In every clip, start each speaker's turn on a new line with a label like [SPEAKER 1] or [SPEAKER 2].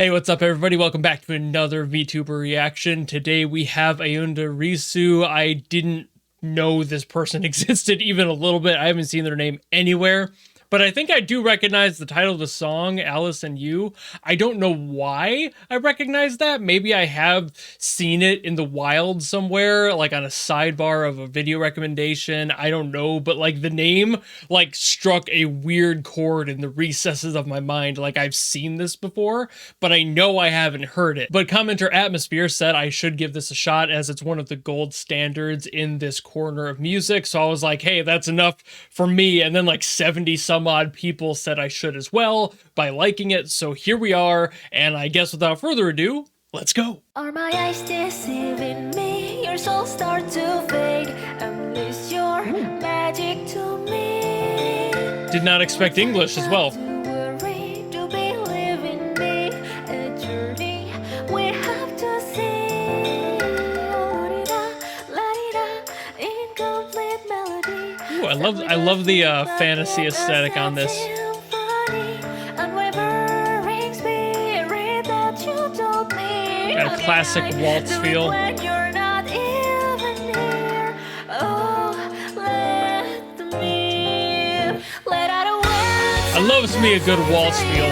[SPEAKER 1] Hey, what's up everybody? Welcome back to another VTuber reaction. Today we have Ayunda Risu. I didn't know this person existed even a little bit. I haven't seen their name anywhere, but I think I do recognize the title of the song, ALiCE and You. I don't know why I recognize that. Maybe I have seen it in the wild somewhere, like on a sidebar of a video recommendation. I don't know, but like the name like struck a weird chord in the recesses of my mind. Like I've seen this before, but I know I haven't heard it. But commenter Atmosphere said I should give this a shot as it's one of the gold standards in this corner of music. So I was like, hey, that's enough for me. And then like 70 some odd people said I should as well by liking it. So here we are. And I guess without further ado, let's go.
[SPEAKER 2] Are my eyes deceiving me? Your soul starts to fade. And miss your magic to me.
[SPEAKER 1] Did not expect English as well. Ooh, I love the fantasy aesthetic on this. Got a classic waltz feel. I loves me a good waltz feel.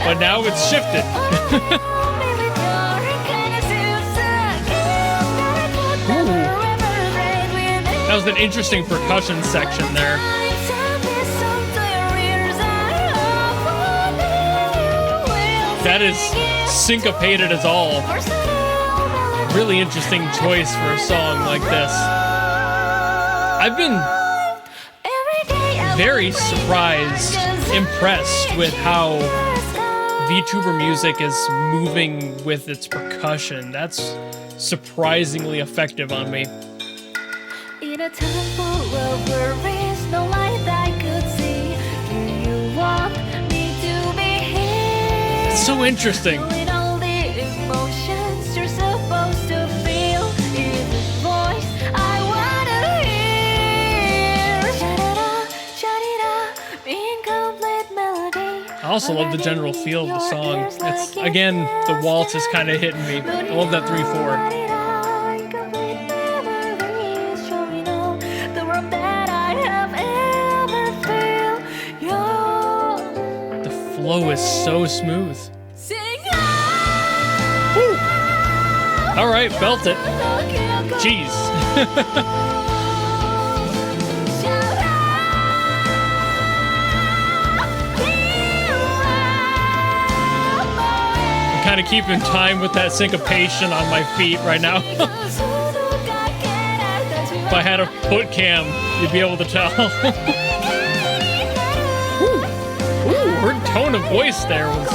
[SPEAKER 1] But now it's shifted. That was an interesting percussion section there. That is syncopated as all. Really interesting choice for a song like this. I've been very surprised, impressed with how VTuber music is moving with its percussion. That's surprisingly effective on me.
[SPEAKER 2] In a temple of there is no light I could see. Do you want me to be here?
[SPEAKER 1] It's so interesting.
[SPEAKER 2] Feeling all the emotions you're supposed to feel. In this voice I wanna hear. Sha-da-da, incomplete melody.
[SPEAKER 1] I also love the general feel of the song. It's, again, the waltz is kind of hitting me. I love that 3/4. Flow is so smooth. Woo. All right, belt it. Jeez. I'm kind of keeping time with that syncopation on my feet right now. If I had a foot cam, you'd be able to tell. Her tone of voice there was...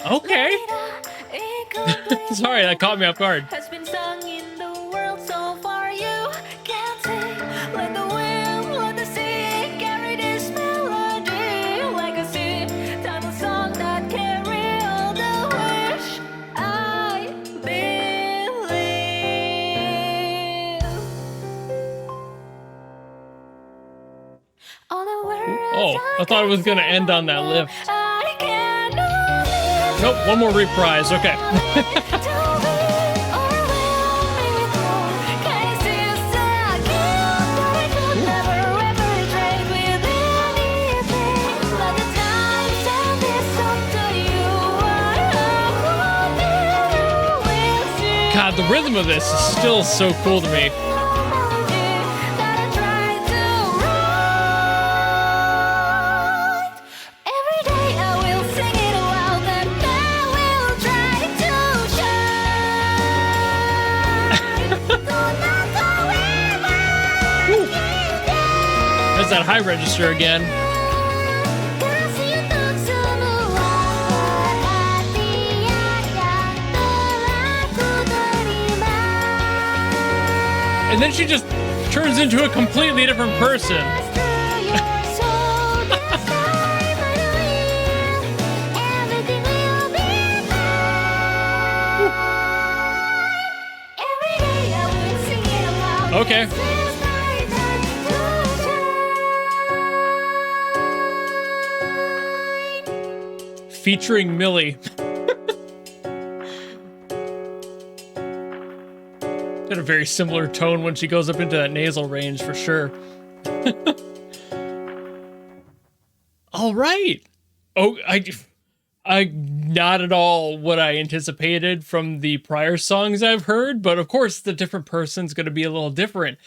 [SPEAKER 1] Okay. Sorry, that caught me off guard.
[SPEAKER 2] Has been sung in the world so far you can't say. Let the wind, let the sea carry this melody like a sea. Time a song that carry all the wish I believe. All the words
[SPEAKER 1] Oh, I thought it was gonna end on that lift. Nope, one more reprise, okay. God, the rhythm of this is still so cool to me. There's that high register again. And then she just turns into a completely different person. Okay. Featuring Millie. Got a very similar tone when she goes up into that nasal range for sure. All right. Oh, I not at all what I anticipated from the prior songs I've heard, but of course the different person's going to be a little different,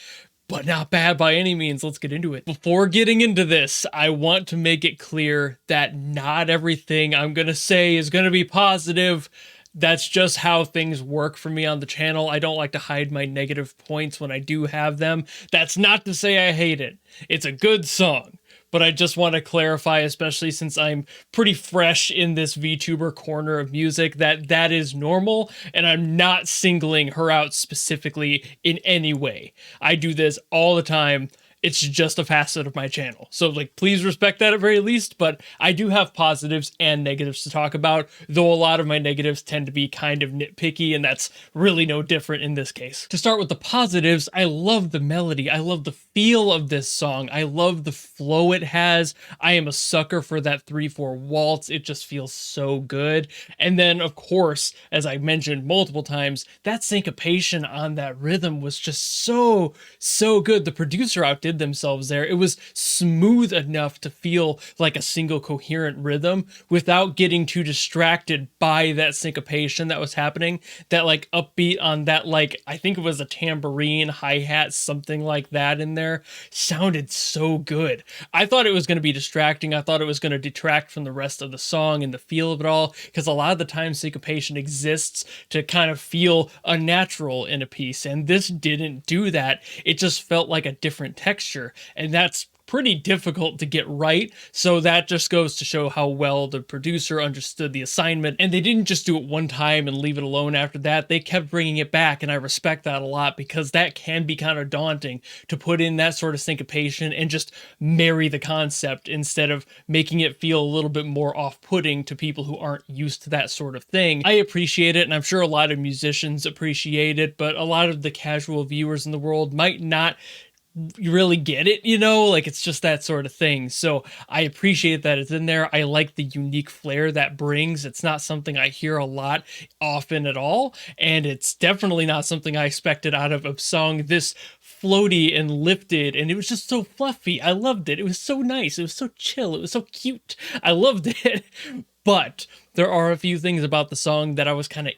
[SPEAKER 1] but not bad by any means. Let's get into it. Before getting into this, I want to make it clear that not everything I'm going to say is going to be positive. That's just how things work for me on the channel. I don't like to hide my negative points when I do have them. That's not to say I hate it. It's a good song. But I just want to clarify, especially since I'm pretty fresh in this VTuber corner of music, that that is normal, and I'm not singling her out specifically in any way. I do this all the time. It's just a facet of my channel. So like, please respect that at very least, but I do have positives and negatives to talk about, though a lot of my negatives tend to be kind of nitpicky, and that's really no different in this case. To start with the positives, I love the melody. I love the feel of this song. I love the flow it has. I am a sucker for that 3/4 waltz. It just feels so good. And then of course, as I mentioned multiple times, that syncopation on that rhythm was just so good. The producer outdid themselves there. It was smooth enough to feel like a single coherent rhythm without getting too distracted by that syncopation that was happening. That like upbeat on that, like, I think it was a tambourine, hi-hat, something like that in there, sounded so good. I thought it was going to be distracting. I thought it was going to detract from the rest of the song and the feel of it all, because a lot of the time syncopation exists to kind of feel unnatural in a piece, and this didn't do that. It just felt like a different texture, and that's pretty difficult to get right. So that just goes to show how well the producer understood the assignment, and they didn't just do it one time and leave it alone after that. They kept bringing it back, and I respect that a lot, because that can be kind of daunting to put in that sort of syncopation and just marry the concept instead of making it feel a little bit more off-putting to people who aren't used to that sort of thing. I appreciate it, and I'm sure a lot of musicians appreciate it, but a lot of the casual viewers in the world might not really get it, you know, like it's just that sort of thing. So I appreciate that it's in there. I like the unique flair that brings. It's not something I hear a lot often at all, and it's definitely not something I expected out of a song this floaty and lifted, and it was just so fluffy. I loved it. It was so nice. It was so chill. It was so cute. I loved it. But there are a few things about the song that I was kind of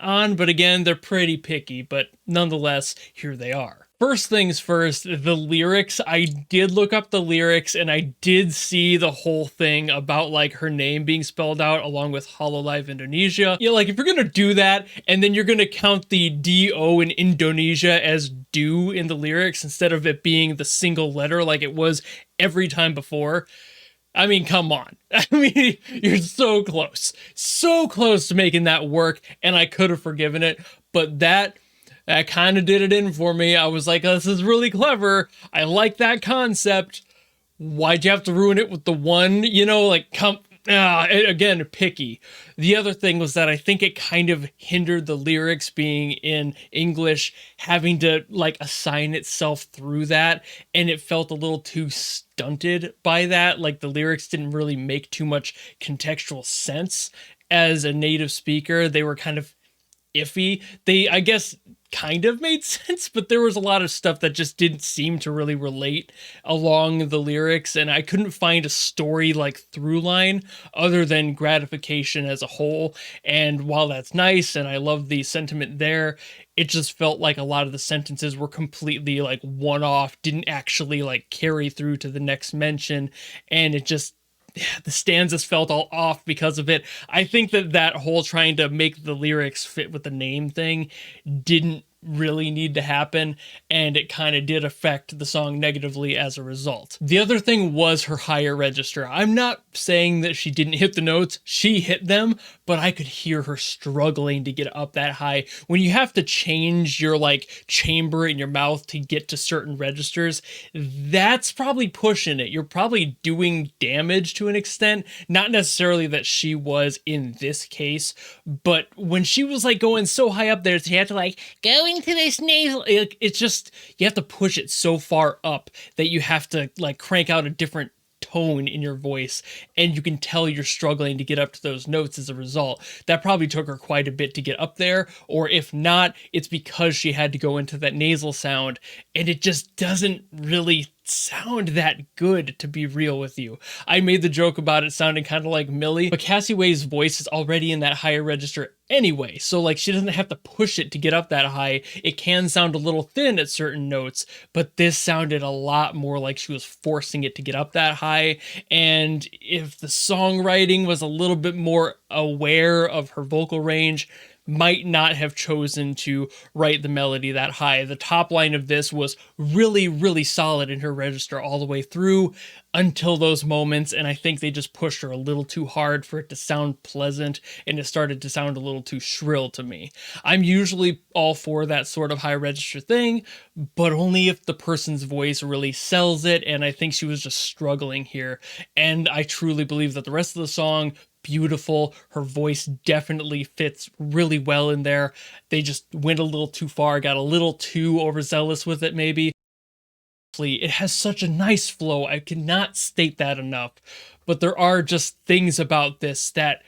[SPEAKER 1] on, but again, they're pretty picky, but nonetheless, here they are. First things first, the lyrics. I did look up the lyrics, and I did see the whole thing about like her name being spelled out along with Hololive Indonesia. Yeah, like if you're gonna do that and then you're gonna count the D-O in Indonesia as do in the lyrics instead of it being the single letter like it was every time before, I mean, come on. I mean, you're so close to making that work, and I could have forgiven it, but that kind of did it in for me. I was like, oh, this is really clever. I like that concept. Why'd you have to ruin it with the one, you know, like, again, picky. The other thing was that I think it kind of hindered the lyrics being in English, having to like assign itself through that, and it felt a little too stunted by that. Like the lyrics didn't really make too much contextual sense. As a native speaker, they were kind of iffy. They, I guess, kind of made sense, but there was a lot of stuff that just didn't seem to really relate along the lyrics, and I couldn't find a story like through line other than gratification as a whole. And while that's nice and I love the sentiment there, it just felt like a lot of the sentences were completely like one-off, didn't actually like carry through to the next mention, and it just, the stanzas felt all off because of it. I think that whole trying to make the lyrics fit with the name thing didn't really need to happen, and it kind of did affect the song negatively as a result. The other thing was her higher register. I'm not saying that she didn't hit the notes, she hit them, but I could hear her struggling to get up that high. When you have to change your like chamber in your mouth to get to certain registers, that's probably pushing it. You're probably doing damage to an extent. Not necessarily that she was in this case, but when she was like going so high up there, she had to like go into this nasal. It's just, you have to push it so far up that you have to like crank out a different tone in your voice, and you can tell you're struggling to get up to those notes as a result. That probably took her quite a bit to get up there, or if not, it's because she had to go into that nasal sound, and it just doesn't really sound that good, to be real with you. I made the joke about it sounding kind of like Millie, but Cassie Way's voice is already in that higher register anyway, so like she doesn't have to push it to get up that high. It can sound a little thin at certain notes, but this sounded a lot more like she was forcing it to get up that high. And if the songwriting was a little bit more aware of her vocal range, might not have chosen to write the melody that high. The top line of this was really, really solid in her register all the way through until those moments, and I think they just pushed her a little too hard for it to sound pleasant, and it started to sound a little too shrill to me. I'm usually all for that sort of high register thing, but only if the person's voice really sells it, and I think she was just struggling here. And I truly believe that the rest of the song, beautiful. Her voice definitely fits really well in there. They just went a little too far, got a little too overzealous with it maybe. It has such a nice flow. I cannot state that enough. But there are just things about this that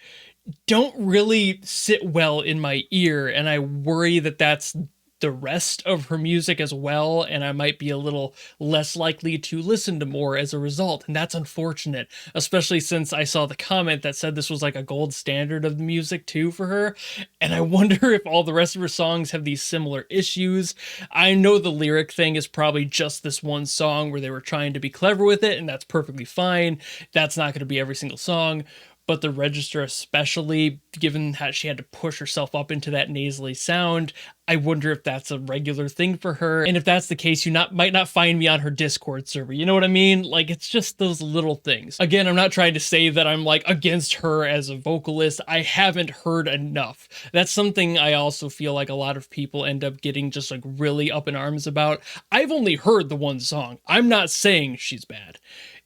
[SPEAKER 1] don't really sit well in my ear, and I worry that that's the rest of her music as well, and I might be a little less likely to listen to more as a result, and that's unfortunate, especially since I saw the comment that said this was like a gold standard of the music too for her, and I wonder if all the rest of her songs have these similar issues. I know the lyric thing is probably just this one song where they were trying to be clever with it, and that's perfectly fine. That's not going to be every single song, but the register especially, given how she had to push herself up into that nasally sound, I wonder if that's a regular thing for her. And if that's the case, you might not find me on her Discord server. You know what I mean? Like, it's just those little things. Again, I'm not trying to say that I'm like against her as a vocalist. I haven't heard enough. That's something I also feel like a lot of people end up getting just like really up in arms about. I've only heard the one song. I'm not saying she's bad.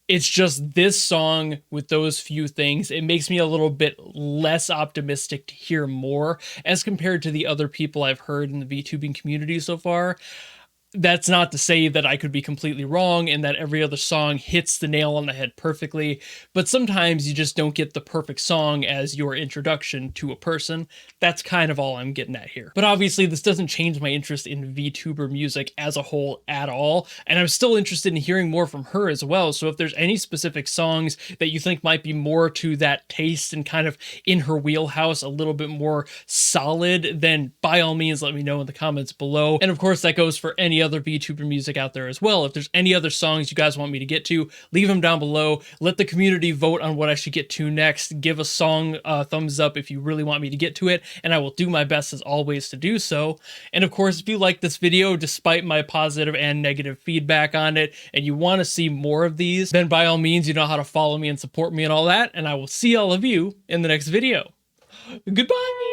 [SPEAKER 1] It's just this song with those few things, it makes me a little bit less optimistic to hear more as compared to the other people I've heard in the VTubing community so far. That's not to say that I could be completely wrong and that every other song hits the nail on the head perfectly, but sometimes you just don't get the perfect song as your introduction to a person. That's kind of all I'm getting at here. But obviously this doesn't change my interest in VTuber music as a whole at all, and I'm still interested in hearing more from her as well, so if there's any specific songs that you think might be more to that taste and kind of in her wheelhouse, a little bit more solid, then by all means let me know in the comments below. And of course that goes for any other VTuber music out there as well. If there's any other songs you guys want me to get to, leave them down below. Let the community vote on what I should get to next. Give a song a thumbs up if you really want me to get to it, and I will do my best as always to do so. And of course, if you like this video, despite my positive and negative feedback on it, and you want to see more of these, then by all means, you know how to follow me and support me and all that, and I will see all of you in the next video. Goodbye!